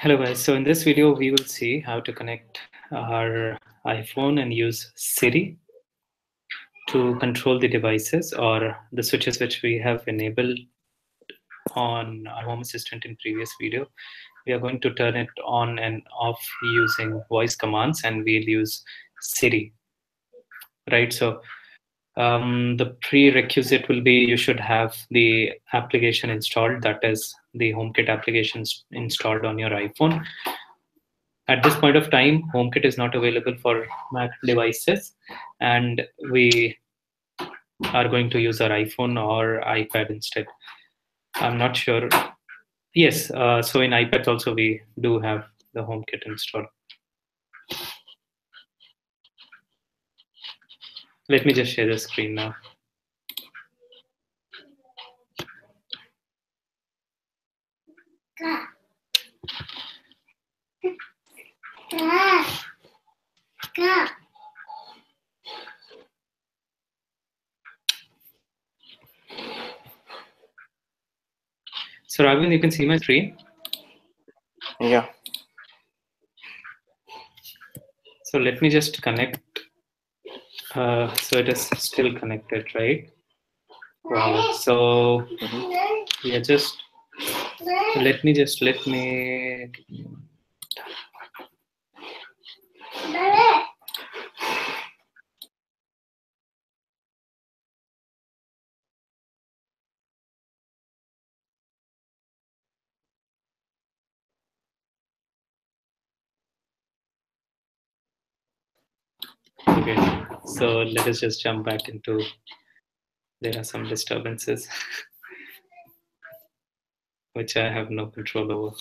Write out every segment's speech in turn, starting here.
Hello guys, so in this video we will see how to connect our iPhone and use Siri to control the devices or the switches which we have enabled on our Home Assistant in previous video. We are going to turn it on and off using voice commands, and we'll use Siri, right? So the prerequisite will be you should have the application installed, that is the HomeKit applications installed on your iPhone. At this point of time, HomeKit is not available for Mac devices, and we are going to use our iPhone or iPad instead. I'm not sure. Yes, so in iPads also we do have the HomeKit installed. Let me just share the screen now. So Raghavan, you can see my screen? Yeah. So let me just connect. So it is still connected, right? Wow. So yeah, just let me. Okay, so let us just jump back into. There are some disturbances which I have no control over.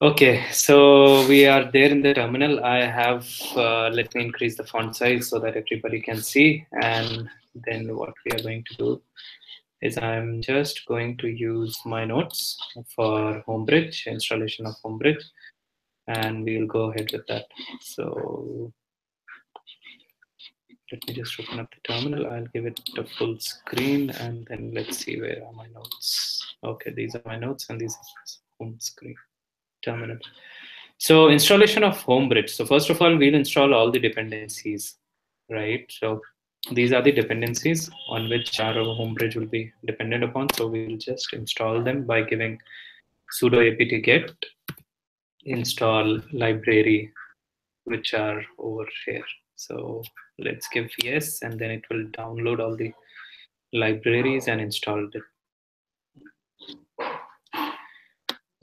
Okay, so we are there in the terminal. I have, let me increase the font size so that everybody can see. And then what we are going to do is I'm just going to use my notes for Homebridge, installation of Homebridge, and we'll go ahead with that. So let me just open up the terminal. I'll give it a full screen, and then let's see, where are my notes. Okay, these are my notes, and this is home screen terminal. So installation of Homebridge. So first of all, we'll install all the dependencies, right? So these are the dependencies on which our Homebridge will be dependent upon. So we'll just install them by giving sudo apt-get install library, which are over here. So let's give yes, and then it will download all the libraries and install it.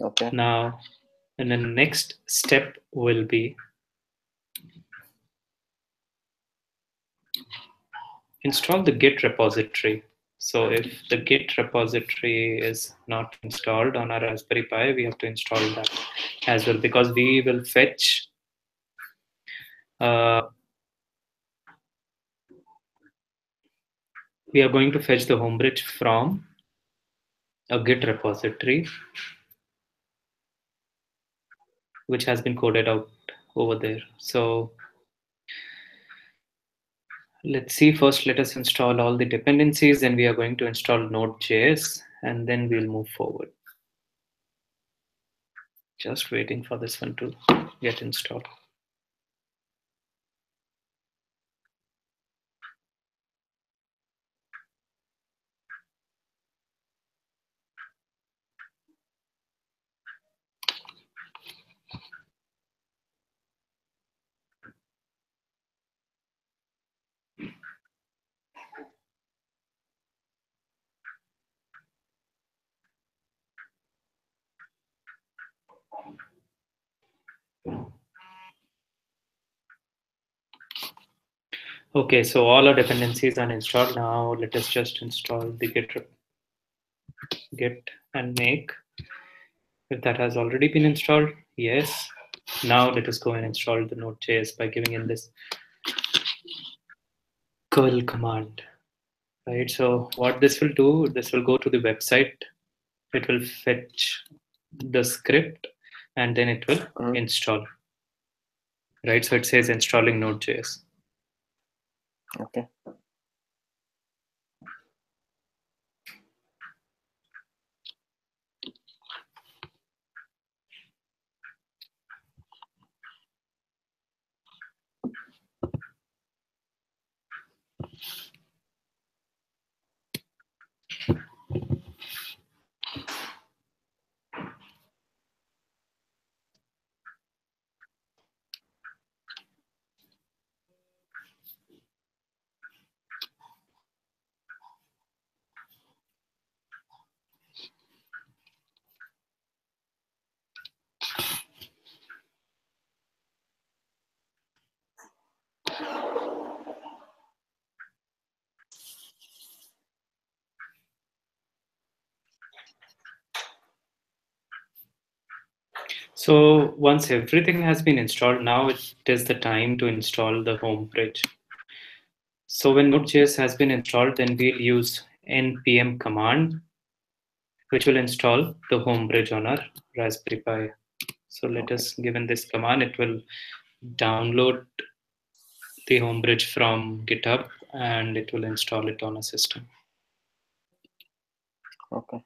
Okay. Now, and the next step will be install the Git repository. So if the Git repository is not installed on our Raspberry Pi, we have to install that as well, because we will fetch we are going to fetch the Homebridge from a Git repository which has been coded out over there. So let's see, first let us install all the dependencies, and we are going to install Node.js, and then we'll move forward. Just waiting for this one to get installed. Okay, so all our dependencies are installed. Now let us just install the git and make. If that has already been installed, yes. Now let us go and install the Node.js by giving in this curl command, right? So what this will do, this will go to the website. It will fetch the script, and then it will install, right? So it says installing Node.js. Okay. So once everything has been installed, now it is the time to install the home bridge. So when Node.js has been installed, then we'll use npm command, which will install the home bridge on our Raspberry Pi. So let Okay. us, given this command, it will download the home bridge from GitHub and it will install it on a system. Okay.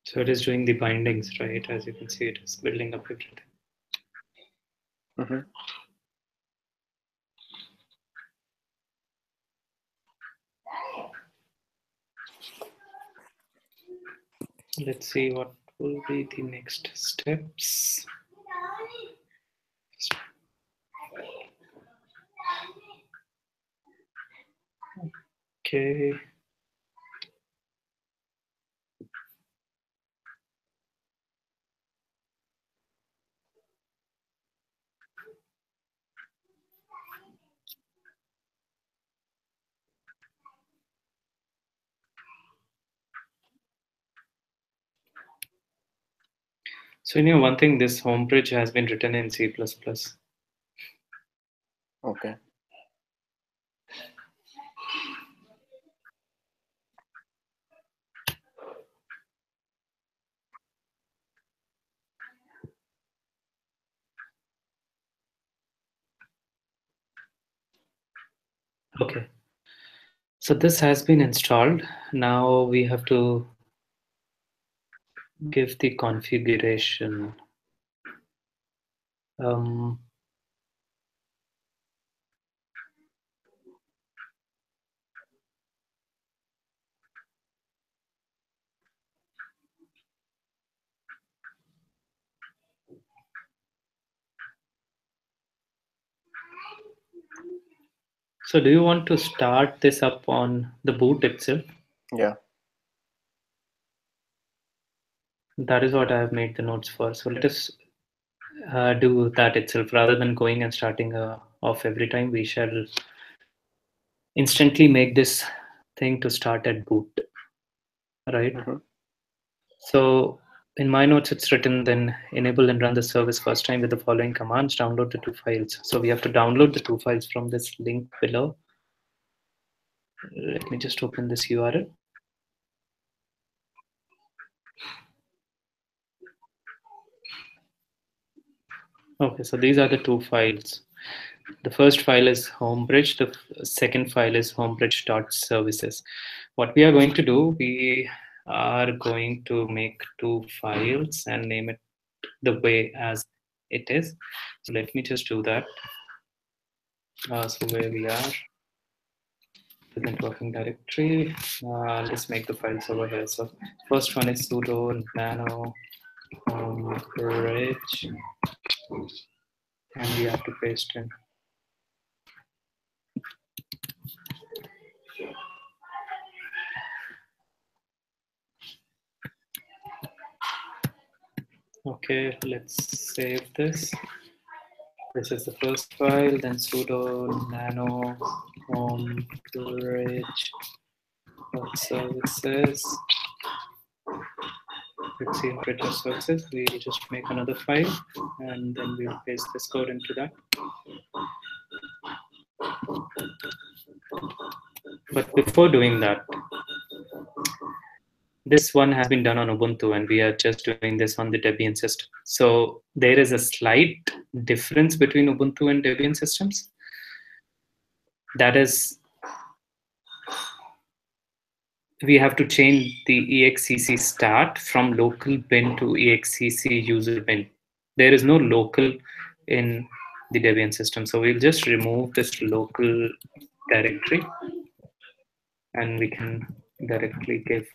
So it is doing the bindings, right? As you can see, it is building up everything. Mm-hmm. Let's see what will be the next steps. Okay. So you know one thing, this home bridge has been written in C++. Okay. Okay. So this has been installed. Now we have to give the configuration. Um, so do you want to start this up on the boot itself? Yeah. That is what I have made the notes for. So let us do that itself rather than going and starting off every time. We shall instantly make this thing to start at boot, right? Mm-hmm. So in my notes, it's written then enable and run the service first time with the following commands, download the two files. So we have to download the two files from this link below. Let me just open this URL. Okay, so these are the two files. The first file is homebridge. The second file is homebridge.services. What we are going to do, we are going to make two files and name it the way as it is. So let me just do that. So where we are, present working directory. Let's make the files over here. So first one is sudo nano homebridge, and we have to paste in. Okay, let's save this. This is the first file, then sudo nano homebridge services. Let's see how it just services. We just make another file and then we'll paste this code into that. But before doing that, this one has been done on Ubuntu, and we are just doing this on the Debian system. So there is a slight difference between Ubuntu and Debian systems. That is, we have to change the execc start from local bin to execc user bin. There is no local in the Debian system. So we'll just remove this local directory, and we can directly give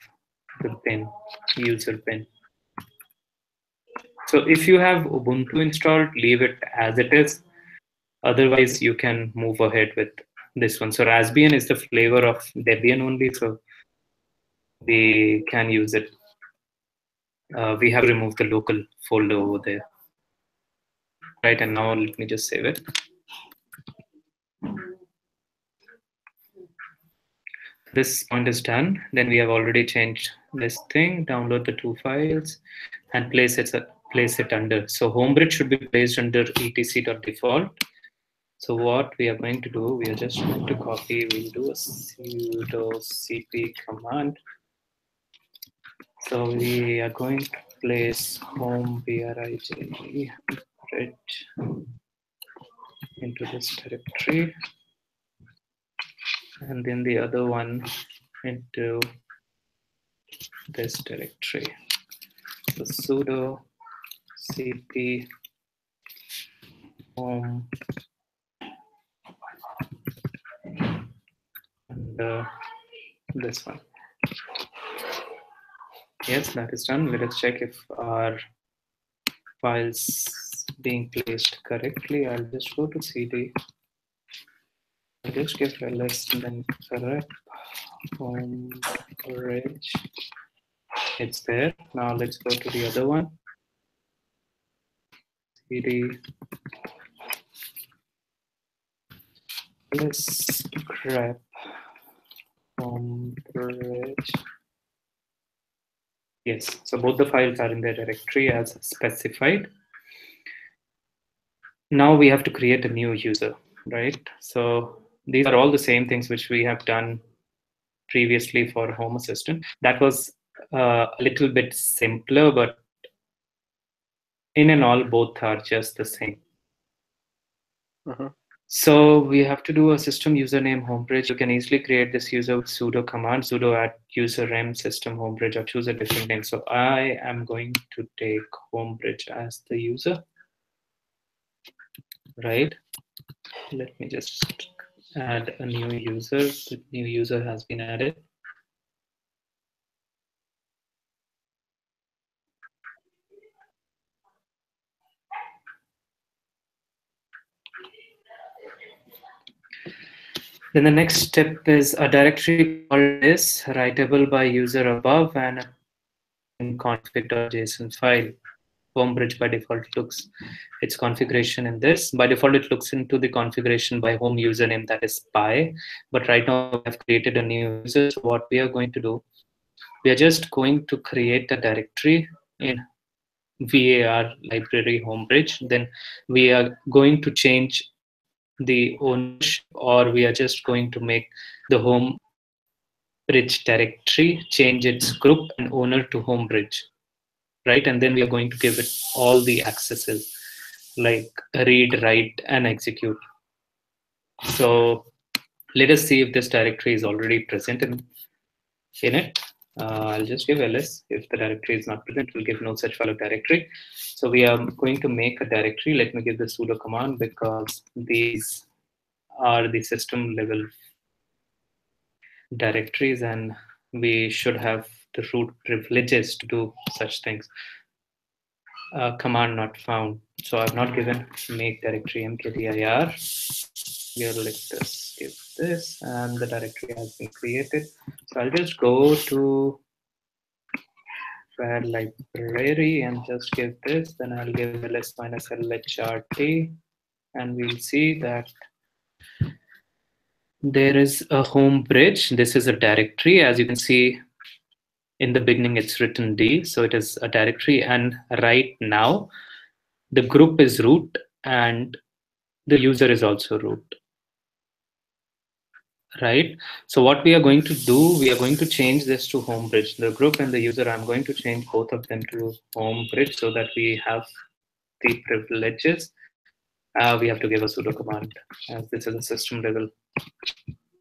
the bin, user bin. So if you have Ubuntu installed, leave it as it is. Otherwise, you can move ahead with this one. So Raspbian is the flavor of Debian only, so we can use it. We have to remove the local folder over there. Right, and now let me just save it. This point is done. Then we have already changed this thing. Download the two files and place it under. So homebridge should be placed under etc.default. So what we are going to do, we are just going to copy. We'll do a sudo cp command. So we are going to place home bridge into this directory, and then the other one into this directory. So sudo cp home and this one. Yes, that is done. Let us check if our files being placed correctly. I'll just go to cd. I'll just give ls and then correct home bridge. It's there. Now let's go to the other one. cd. Let's grab home bridge. Yes, so both the files are in the directory as specified. Now we have to create a new user, right? So these are all the same things which we have done previously for Home Assistant. That was a little bit simpler, but in and all, both are just the same. So we have to do a system username homebridge. You can easily create this user with sudo command, sudo add user rem system homebridge, or choose a different name. So I am going to take homebridge as the user, right? Let me just add a new user. The new user has been added. Then the next step is a directory called this, writable by user above, and in config.json file. Homebridge by default looks its configuration in this. By default, it looks into the configuration by home username, that is spy. But right now, we have created a new user. So what we are going to do, we are just going to create a directory in var library homebridge. Then we are going to change the ownership, or we are just going to make the home bridge directory, change its group and owner to home bridge, right? And then we are going to give it all the accesses like read, write, and execute. So let us see if this directory is already present in it. I'll just give ls. If the directory is not present, we'll give no such file or directory. So we are going to make a directory. Let me give the sudo command because these are the system level directories, and we should have the root privileges to do such things. Command not found. So I've not given make directory mkdir. Here, let us give this, and the directory has been created. So I'll just go to var library and just give this. Then I'll give ls minus lhrt, and we'll see that there is a home bridge. This is a directory. As you can see, in the beginning, it's written D, so it is a directory. And right now, the group is root and the user is also root. right? So what we are going to do, we are going to change this to home bridge. The group and the user, I'm going to change both of them to home bridge so that we have the privileges. We have to give a sudo command as this is a system level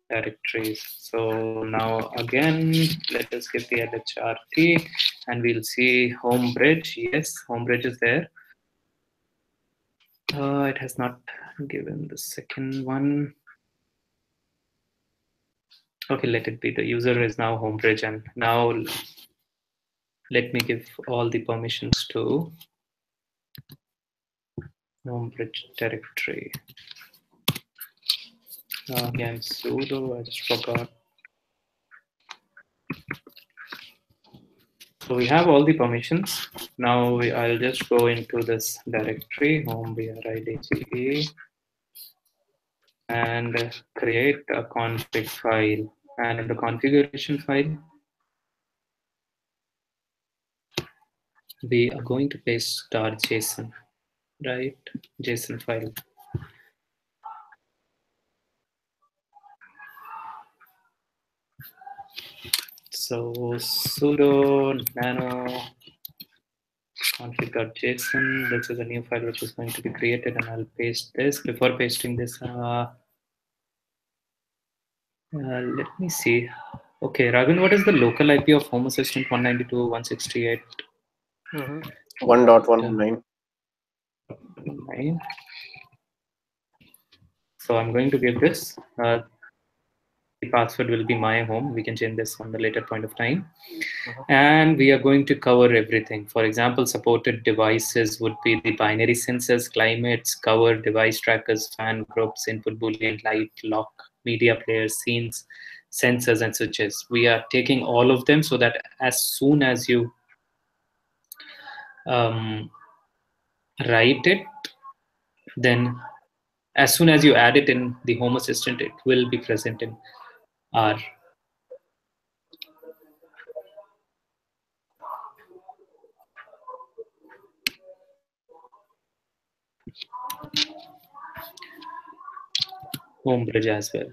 directories. So now again, let us give the lhrt and we'll see home bridge. Yes, home bridge is there. It has not given the second one. Okay, let it be. The user is now home bridge, and now let me give all the permissions to home bridge directory. Again, sudo, I just forgot. So we have all the permissions. Now I'll just go into this directory, home bridge, and create a config file. And in the configuration file, we are going to paste .json, right? JSON file. So sudo nano config.json. This is a new file which is going to be created, and I'll paste this. Before pasting this, let me see. Okay, Raghun, what is the local IP of Home Assistant 192.168.9? 1.19. So I'm going to give this. The password will be my home. We can change this on the later point of time. And we are going to cover everything. For example, supported devices would be the binary sensors, climates, cover, device trackers, fan groups, input boolean, light, lock, media players, scenes, sensors, and switches. We are taking all of them so that as soon as you write it, then as soon as you add it in the Home Assistant, it will be present in our home bridge as well.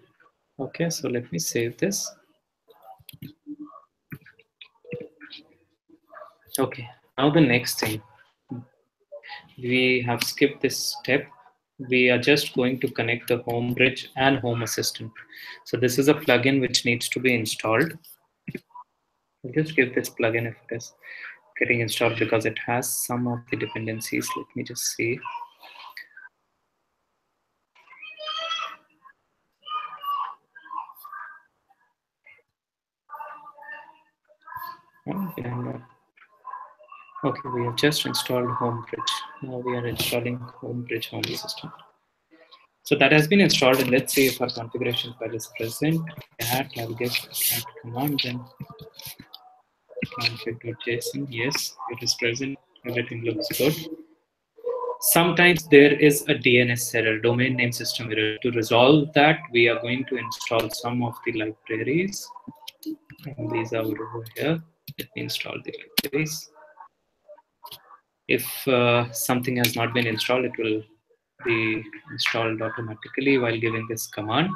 Okay, so let me save this. Okay, now the next thing. We have skipped this step. We are just going to connect the home bridge and home assistant. So this is a plugin which needs to be installed. I'll just give this plugin if it is getting installed because it has some of the dependencies. Let me just see. Okay, we have just installed home bridge. Now we are installing home bridge home assistant. So that has been installed, and let's see if our configuration file is present. Cat, I'll give cat command, then config.json. Yes, it is present. Everything looks good. Sometimes there is a DNS error, domain name system error. To resolve that, we are going to install some of the libraries. And these are over here. Let me install the libraries. If something has not been installed, it will be installed automatically while giving this command.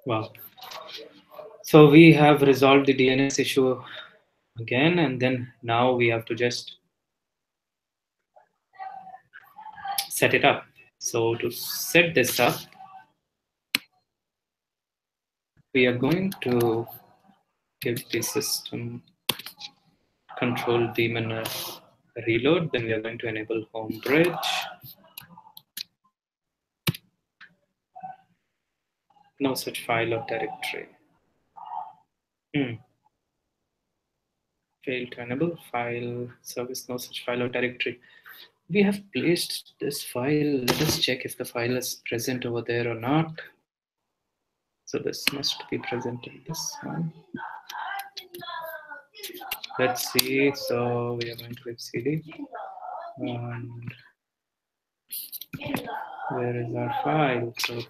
Wow. So we have resolved the DNS issue again, and then now we have to just set it up. So to set this up, we are going to give the system control daemon a reload. Then we are going to enable home bridge. No such file or directory. Failed to enable file service, no such file or directory. We have placed this file. Let us check if the file is present over there or not. So this must be present in this one. Let's see. So we are going to give cd. And where is our file? So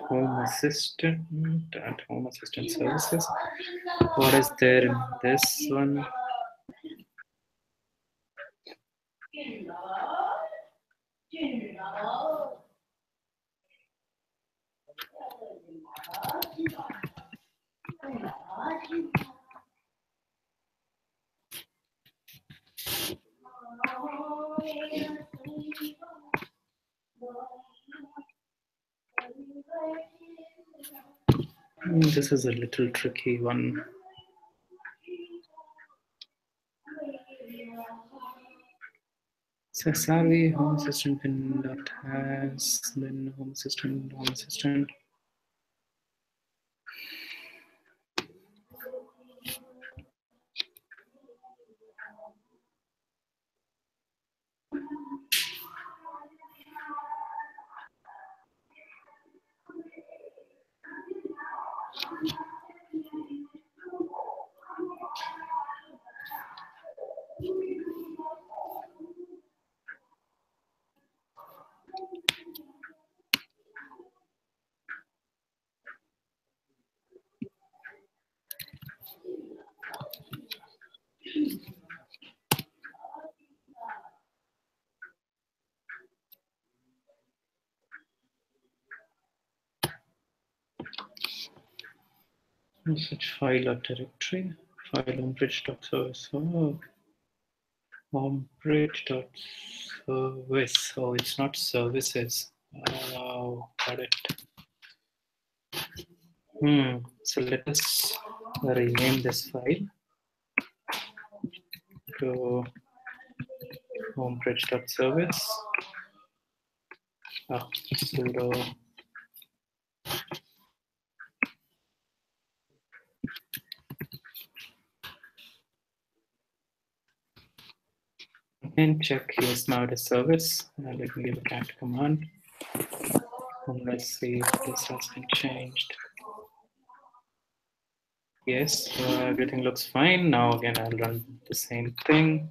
home assistant and home assistant services. What is there in this one? This is a little tricky one. So savvy home assistant pin dot has then home assistant. Such file or directory. File homebridge.service. Oh, homebridge.service. Oh, it's not services. Oh, got it. So let us rename this file to homebridge.service. Sudo and check. Yes, now it is service. Let me give a cat command. And let's see if this has been changed. Yes, everything looks fine. Now again, I'll run the same thing.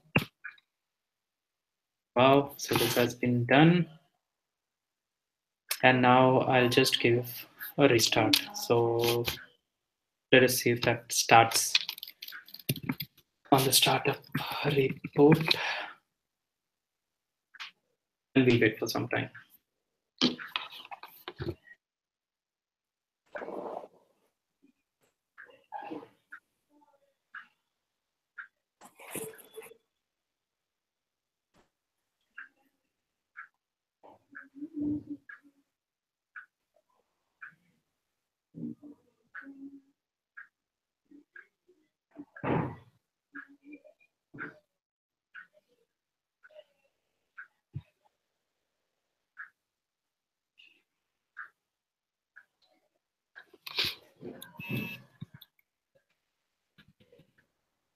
Wow, so this has been done. And now I'll just give a restart. So let us see if that starts on the startup report. And we'll wait for some time.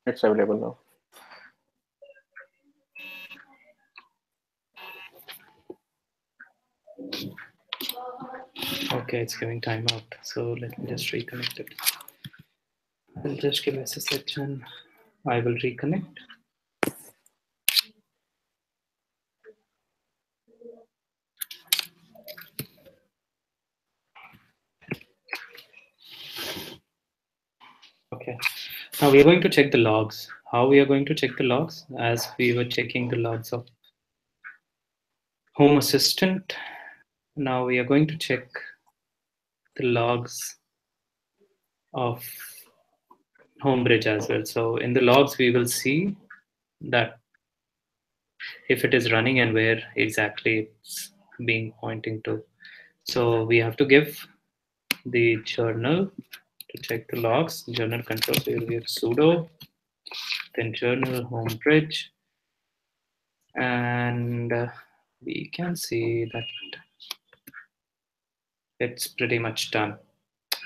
It's available now. Okay, it's giving timeout. So let me just reconnect it. I'll just give SSH and I will reconnect. Okay, now we are going to check the logs. How we are going to check the logs? As we were checking the logs of Home Assistant, now we are going to check the logs of Homebridge as well. So in the logs, we will see that if it is running and where exactly it's being pointing to. So we have to give the journal to check the logs, journal control. So you'll give sudo, then journal homebridge, and we can see that it's pretty much done,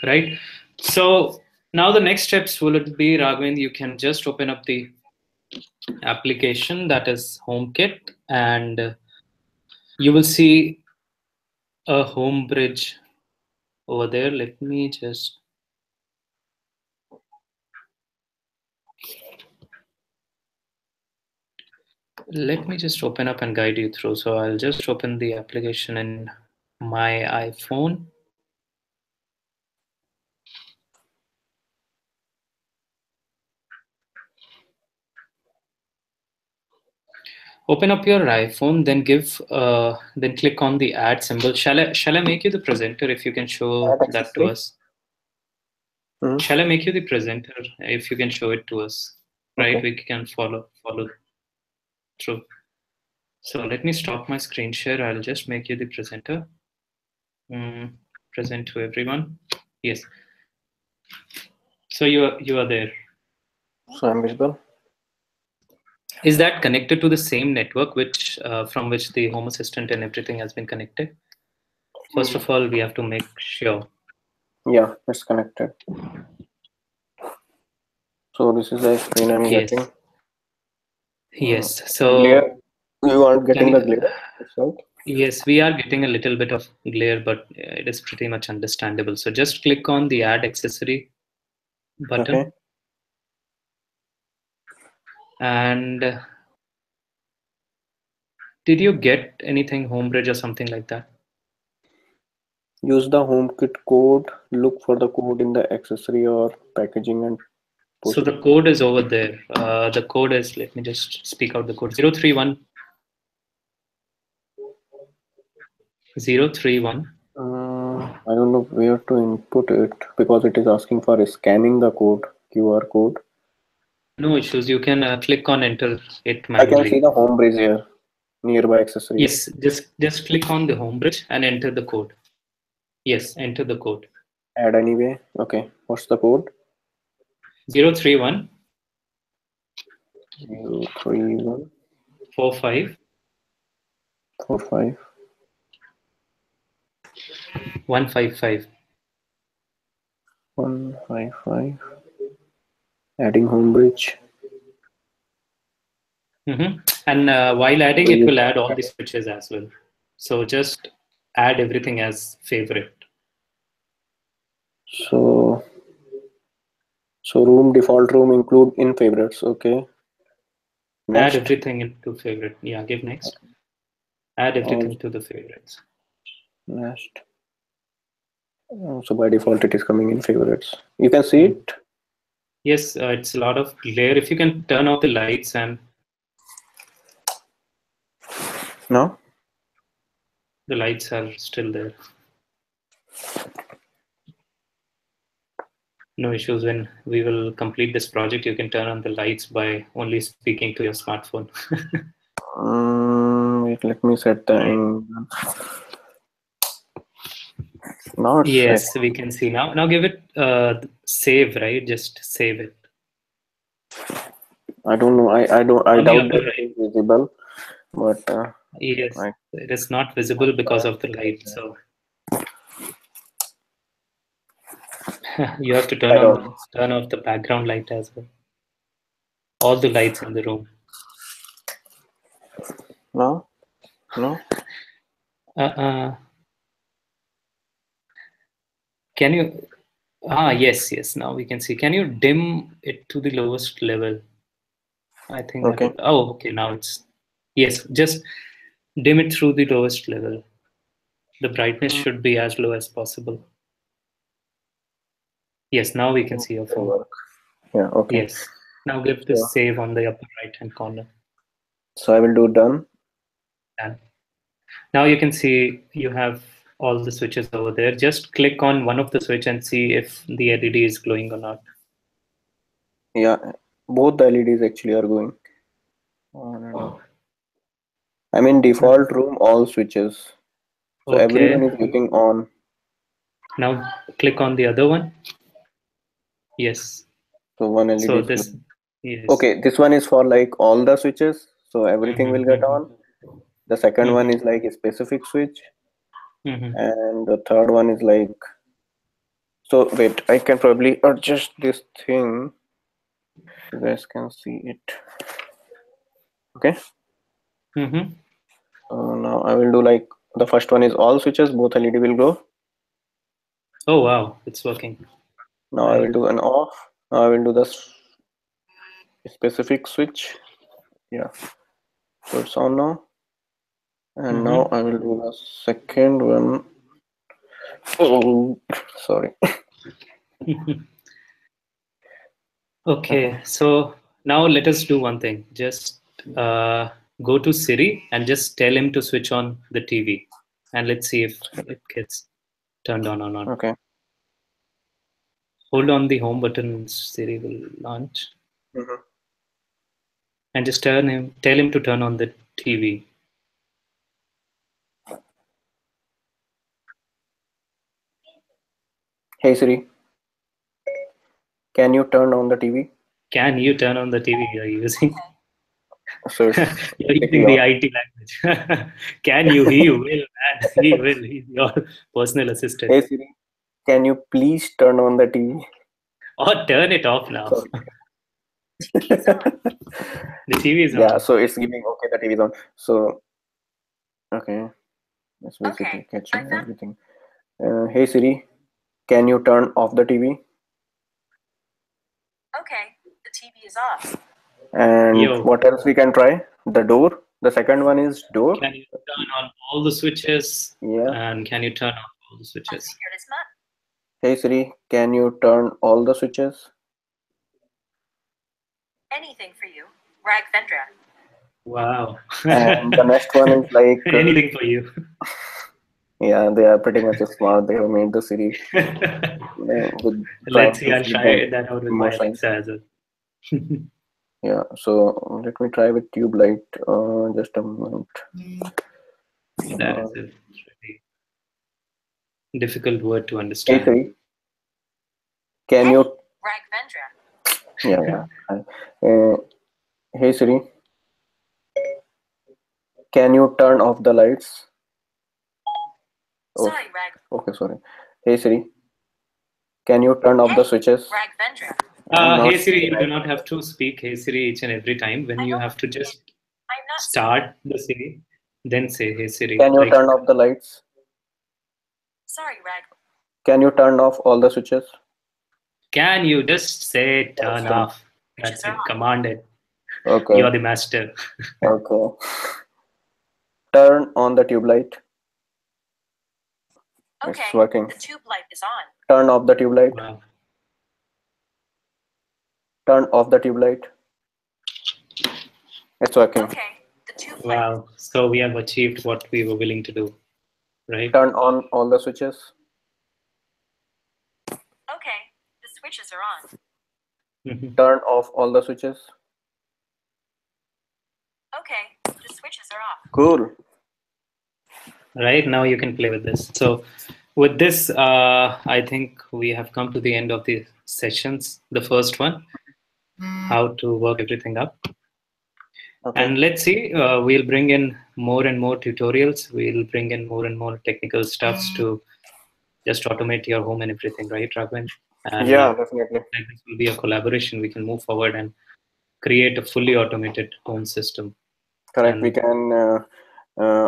right? So now the next steps will it be, Raghavan, you can just open up the application that is HomeKit, and you will see a home bridge over there. Let me just open up and guide you through. So I'll just open the application in my iPhone. Open up your iPhone, then click on the add symbol. Shall I make you the presenter if you can show Add that to accessory. us? Shall I make you the presenter if you can show it to us? Right, Okay. we can follow through. So let me stop my screen share. I'll just make you the presenter. Present to everyone. Yes. So you are there. So I'm visible. Is that connected to the same network which from which the Home Assistant and everything has been connected? First Hmm. of all, we have to make sure. Yeah, it's connected. So this is the screen I'm getting. Yes. Mm. Yes. Glare. So You aren't can getting the you? glare itself. Yes, we are getting a little bit of glare, but it is pretty much understandable. So just click on the add accessory Okay. button and did you get anything Homebridge or something like that? Use the HomeKit code. Look for the code in the accessory or packaging and So push the it. code is over there. The code is, let me just speak out the code 031 I don't know where to input it because it is asking for scanning the code, QR code. No issues. You can click on enter it I can see manually. the home bridge here, nearby accessories. Yes, just click on the home bridge and enter the code. Yes, enter the code Add anyway. Okay, what's the code? 031 03145 45 155. 155. Adding home bridge. And while adding, So it you will can add all add the it. switches as well. So just add everything as favorite. So room default room include in favorites. Okay. Add Next. everything into favorite. Yeah, give next. Add All everything to the favorites. next. So by default it is coming in favorites. You can see Mm. it Yes, it's a lot of glare. If you can turn off the lights and now. the lights are still there. No issues. When we will complete this project, you can turn on the lights by only speaking to your smartphone. Wait, let me set the angle. Now it's set. Yes, we can see now. Now give it save, right? Just save it I don't know. I on the doubt upper that it right. is visible, but Yes, I it is not visible because of the light. So you have to I don't know. turn off the background light as well. All the lights in the room. No, no. Uh, can you? Yes, yes. Now we can see. Can you dim it to the lowest level? I think that Okay. would. Oh, okay. Now it's. Yes, just dim it through the lowest level. The brightness Mm, should be as low as possible. Yes, now we can see your will phone. work. Yeah. Okay. Yes. Now give the So save on the upper right hand corner. I will do done. And now you can see you have all the switches over there. Just click on one of the switch and see if the LED is glowing or not. Yeah. Both the LEDs actually are going on and off. Oh. I mean Mhm. default room all switches. So everyone Okay. is looking on. Now click on the other one. Yes. So one LED So is this, glowing. yes. Okay, this one is for like all the switches. So everything will get Mm-hmm, on. The second one mm-hmm, is like a specific switch, mm-hmm. and the third one is like. So wait, I can probably adjust this thing. You guys can see it. Okay. Mm-hmm. So now I will do like the first one is all switches, both LED will go. Oh wow, it's working. Now I will I do an off. Now I will do the specific switch. Yeah, so it's on now. And now mm-hmm. I will do the second one. Oh, sorry. Okay. Okay, so now let us do one thing. Just uh, go to Siri and just tell him to switch on the TV, and let's see if it gets turned on or not. Okay. Hold on the home button and Siri will launch, Mhm. and just tell him to turn on the TV. Hey Siri. Can you turn on the TV? Can you turn on the TV you're using? So it's You're basically using the on. IT language. Can you? He will, man. He will. He's your personal assistant. Hey Siri, can you please turn on the TV? Or turn it off now. Sorry. The TV is Yeah, on. so it's giving okay, the TV is on. So okay, it's basically catching everything. Hey Siri, can you turn off the TV? Okay, the TV is off. And Yo, what else we can try? The door. The second one is door. can you turn on all the switches? Yeah. And can you turn off all the I switches? figured as much. Hey Siri, can you turn all the switches? Anything for you, Ragvendra. Wow. And the next one is like, Anything for you. yeah, they are pretty much smart. They have made the Siri with trying Let's see, to I'll feed the try that out with my emotions. Alexa as well. Yeah, so let me try with tube light. Just a moment. That is a really difficult word to Hey understand. Siri, can you? Ragvendra. Yeah, yeah. Hey Siri, can you turn off the lights? Oh, Sorry, Rag. okay, sorry. Hey Siri, can you turn off the switches? Ragvendra. I'm not Hey sure. Siri, you do not have to speak Hey Siri each and every time. When you have to just I'm not. start the Siri, then say Hey Siri. Can you Like, turn off the lights? Sorry, Rag. Can you turn off all the switches? can you just say turn Awesome. off? That's it. Command it. Okay, You're the master. okay. Turn on the tube light. Okay, It's working. the tube light is on. Turn off the tube light. Wow. Turn off the tube light. It's working. Okay, the tube light. Wow. So we have achieved what we were willing to do, right? Turn on all the switches. Okay, the switches are on. Mhm. Turn off all the switches. Okay, the switches are off. Cool. Right now you can play with this. So with this, I think we have come to the end of the sessions. The first one, how to work everything up. Okay. And let's see, we'll bring in more and more tutorials. We'll bring in more and more technical stuffs to just automate your home and everything, right, Raghavan? And Yeah, definitely. like this will be a collaboration. We can move forward and create a fully automated home system. Correct. We And can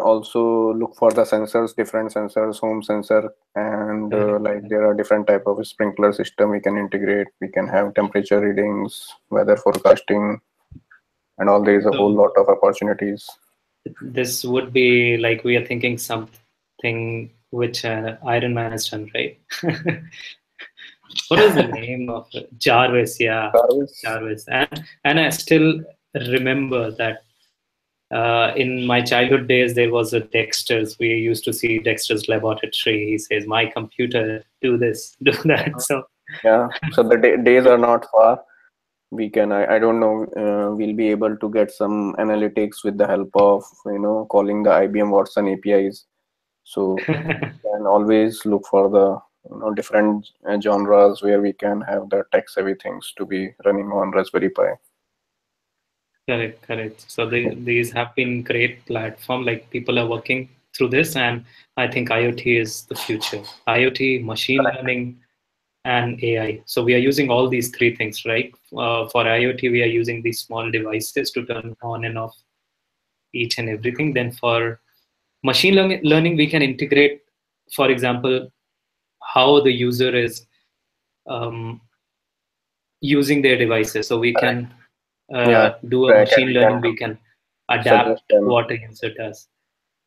also look for the sensors, different sensors, home sensor, and like there are different type of sprinkler system we can integrate. We can have temperature readings, weather forecasting, and all. There is a whole so lot of opportunities. this would be like we are thinking something which Iron Man has done, right? What was the name of it? Jarvis? Yeah, Service. Jarvis. And I still remember that in my childhood days there was a Dexter's. We used to see Dexter's laboratory. He says, "My computer, do this, do that." So Yeah. So the days are not far. We can. I don't know. We'll be able to get some analytics with the help of calling the IBM Watson APIs. So can always look for the different genres where we can have the tech-savvy things to be running on Raspberry Pi. correct, correct. So these have been great platform. Like people are working through this, and I think IoT is the future. IoT, machine Correct. learning, and AI. So we are using all these three things, right? For IoT, we are using these small devices to turn on and off each and everything. Then for machine learning, we can integrate, for example, how the user is um, using their devices. So we Correct. can Yeah. do a Track and machine we learning. can We can suggest adapt them. what a user does.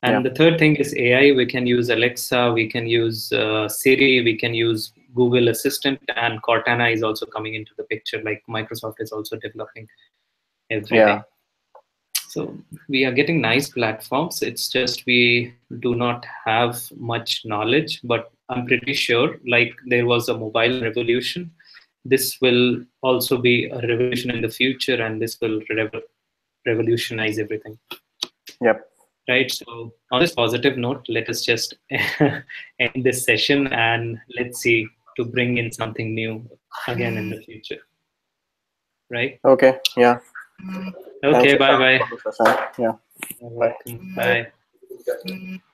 Yeah. And the third thing is AI. We can use Alexa, we can use Siri, we can use Google Assistant, and Cortana is also coming into the picture. Like Microsoft is also developing every Yeah. day. So we are getting nice platforms. It's just we do not have much knowledge, but I'm pretty sure like there was a mobile revolution. This will also be a revolution in the future, and this will revolutionize everything. Yep. Right. So on this positive note, let us just end this session and let's see to bring in something new. again in the future, right? Okay. Yeah. Thanks, Okay, bye Shashank, bye. for the session. Yeah. You're Bye. welcome. Bye.